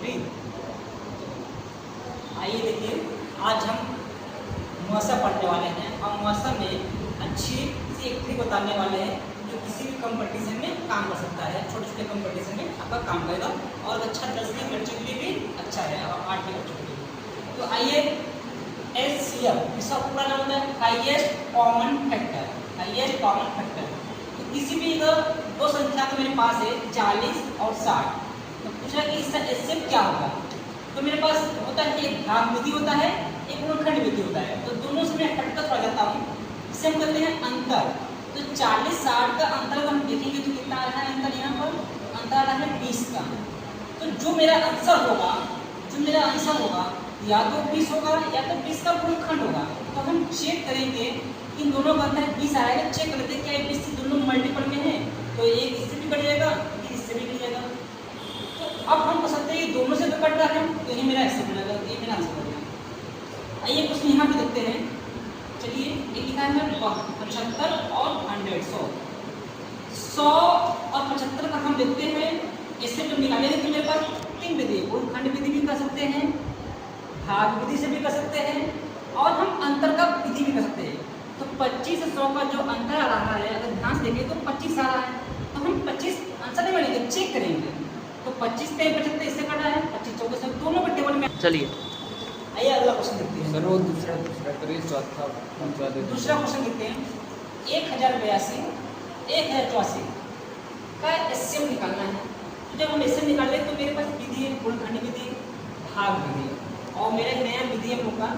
Please. आइए देखिए, आज हम मुआसा पढ़ने वाले हैं और मुआसा में अच्छी सी एक ट्रिक बताने वाले हैं जो किसी भी कंपटीशन में काम कर सकता है। छोटे छोटे कंपटीशन में आपका काम करेगा और अच्छा 10 की बच्चों के लिए भी अच्छा है और 8 के बच्चों के लिए। तो आइए, HCF इसका पूरा नाम होता है highest common factor. Highest common factor तो किसी भी दो संख्या तो मेरे पास है 40 और 60, तो पूछा कि इसका HCF क्या होगा। तो मेरे पास होता है एक भाग विधि होता है, एक गुणनखंड विधि होता है। तो दोनों से मैं फटका थोड़ा जाता हूँ, इसे हम कहते हैं अंतर। तो 40-60 का अंतर हम देखेंगे तो कितना आ रहा है अंतर, यहाँ पर अंतर आ रहा है 20 का। तो जो मेरा आंसर होगा या तो 20 होगा या तो 20 का गुणनखंड होगा। तो हम चेक करेंगे इन दोनों का अंतर 20 आएगा, चेक कर लेते हैं क्या 20 से दोनों मल्टीपल में है। तो एक इससे भी कट जाएगा, एक इससे भी कट जाएगा। तो अब हम कह सकते हैं कि दोनों से तो कट रहा है, तो ये मेरा ऐसे बनेगा, ये मेरा आंसर बनेगा। आइए कुछ यहाँ पे देखते हैं। चलिए, एक लिखा है 75 और 100। 100 और 75 का हम देखते हैं, इससे जो निकालेंगे तो मेरे पास 3 विधि, गुणनखंड विधि भी कर सकते हैं, भाग विधि से भी कर सकते हैं और हम अंतर का विधि भी कर सकते हैं। तो 25 से 100 का जो अंतर आ रहा है, अगर ध्यान से देखें तो 25 आ रहा है, तो हम 25 आंसर नहीं बनेंगे, चेक करेंगे। तो 25 पे 75 इससे कटा है, 25 24 से दोनों के टेबल में। चलिए आइए अगला क्वेश्चन देखते हैं। सर वो दूसरा करिए, चौथा दूसरा क्वेश्चन देखते हैं। 1082 1084 का HCF निकालना है। तो जब हम HCF निकाल लें तो मेरे पास विधि है गुणनखंड विधि, भाग विधि और मेरा नया विधि है होगा।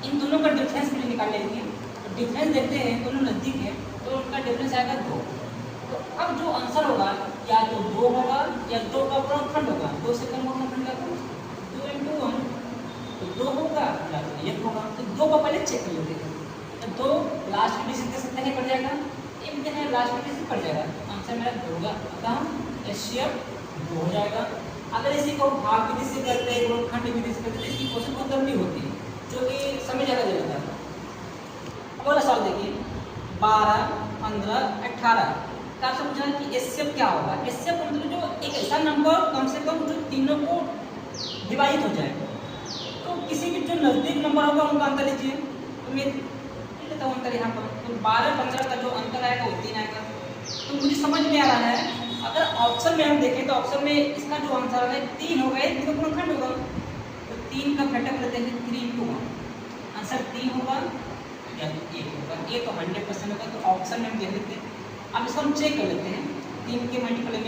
इन दोनों का डिफरेंस भी निकाल लेंगे। तो डिफरेंस देखते हैं, दोनों नज़दीक है तो उनका डिफरेंस आएगा 2। तो अब जो आंसर होगा या तो 2 होगा या 2 का गुणनखंड होगा। 2 से कम गुणनखंड का 2 × 1 तो 2 होगा या तो 1 होगा। तो 2 को पहले चेक कर लेते हैं। तो 2 लास्ट में से दे सकते हैं, कट जाएगा, एक में है लास्ट में से कट जाएगा, आंसर मेरा 2 होगा। अतः HCF 2 हो जाएगा। अगर इसी को भाग विधि से करते हैं, गुणनखंड विधि से करते हैं, इसकी क्वेश्चन बहुत लंबी होती है जो कि समय ज़्यादा दे देता है। अगला सवाल देखिए, 12 15 18 का आपसे पूछा है कि HCF क्या होगा। HCF मतलब जो एक ऐसा नंबर कम से कम जो तीनों को डिवाइड हो जाए। तो किसी भी जो नज़दीक नंबर होगा उनका अंतर लीजिए। तो मैं लेता हूँ अंतर यहाँ पर। तो 12 15 का जो अंतर आएगा वो 3 आएगा। तो मुझे समझ में आ रहा है, अगर ऑप्शन में हम देखें तो ऑप्शन में इसका जो आंसर है 3 होगा, एक तो गुणनखंड होगा। तो 3 का घटक लेते हैं 3 × 1, आंसर 3 होगा या तो 1 होगा। ये तो 100% होगा। तो ऑप्शन में हम देख लेते हैं। अब इसको हम चेक कर लेते हैं, 3 के मल्टीपल में